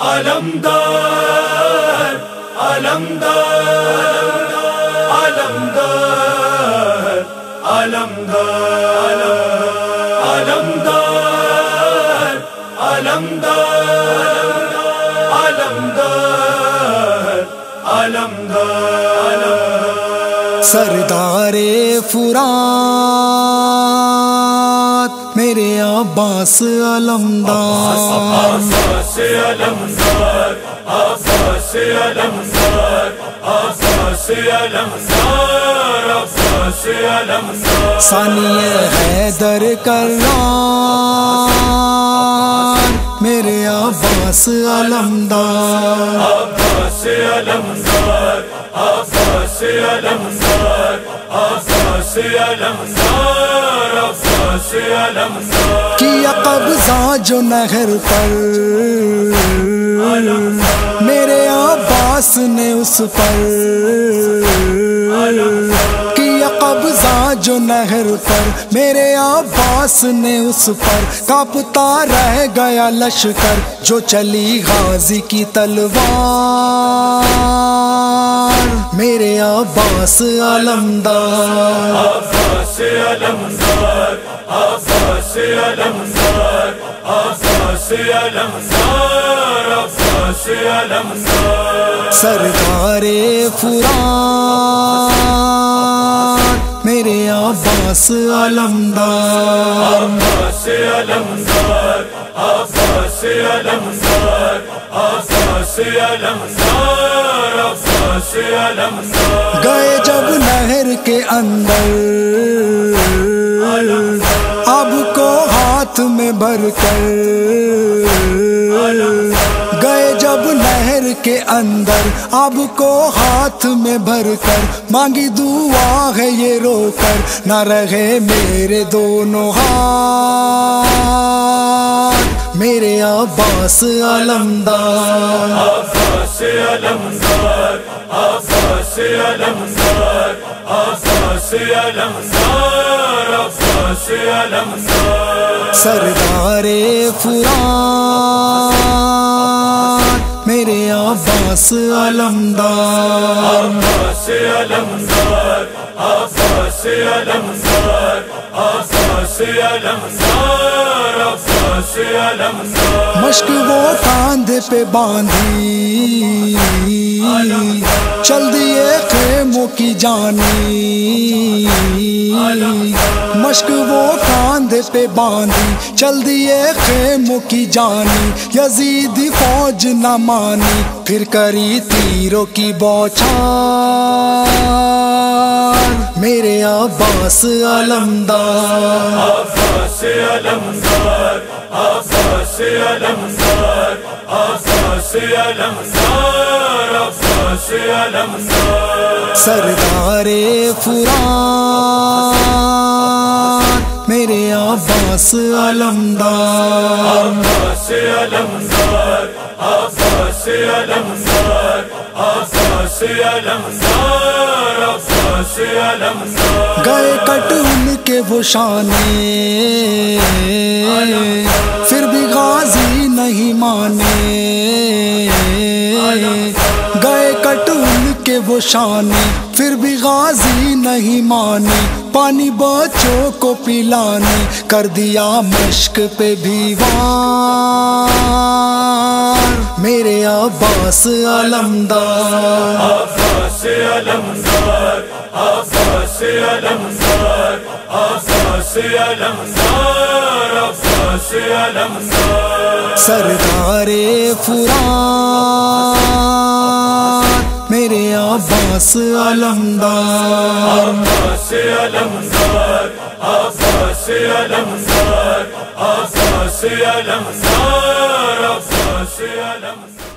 علمدار علمدار علمدار علمدار علمدار علمدار علمدار سردار فرات میرے عباس علمدار، عباس علمدار، عباس علمدار، عباس علمدار، عباس علمدار، ثانی حیدر کرار میرے عباس علمدار، عباس علمدار، عباس علمدار، عباس علمدار، عباس علمدار، کیا قبضہ جو نہر پر میرے عباس نے اس پر، کیا قبضہ جو نہر پر میرے عباس نے اس پر، کانپتا رہ گیا لشکر جو چلی غازی کی تلوار میرے عباس علمدار، عباس علمدار، عباس علمدار، عباس علمدار، عباس علمدار، سردار فرات میرے عباس علمدار، عباس علمدار، عباس علمدار، عباس علمدار، عباس علمدار، گئے جب نہر کے اندر اب کو ہاتھ میں بھر کر، گئے جب نہر کے اندر اب کو ہاتھ میں بھر کر، مانگی دعا ہے یہ رو کر نہ رہے میرے دونوں ہاتھ میرے عباس علمدار، عباس علمدار، عباس علمدار، عباس علمدار، عباس علمدار، سردار فرات میرے عباس علمدار، عباس علمدار، عباس علمدار، عباس علمدار، عباس علمدار، مشک وہ کاندھے پہ باندھی چل دیے خیموں کی جانی، مشک وہ کاندھے پہ باندھی چل دیے خیموں کی جانی، یزیدی فوج نہ مانی پھر کری تیروں کی بوچھار میرے عباس علمدار، عباس علمدار، عباس علمدار، عباس علمدار، عباس علمدار، سردار فرات میرے عباس علمدار، عباس علمدار، عباس علمدار، عباس علمدار، عباس علمدار، گئے کٹ ان کے وہ شانے پھر بھی غازی نہیں مانے، گئے کٹ ان کے وہ شانے پھر بھی غازی نہیں مانے، پانی بچوں کو پلانے کر دیا مشک پہ بھی وار میرے عباس علمدار، عباس علمدار، عباس علمدار، عباس علمدار، عباس علمدار، سردار فرات میرے عباس علمدار، عباس علمدار، عباس علمدار، عباس علمدار، عباس علمدار۔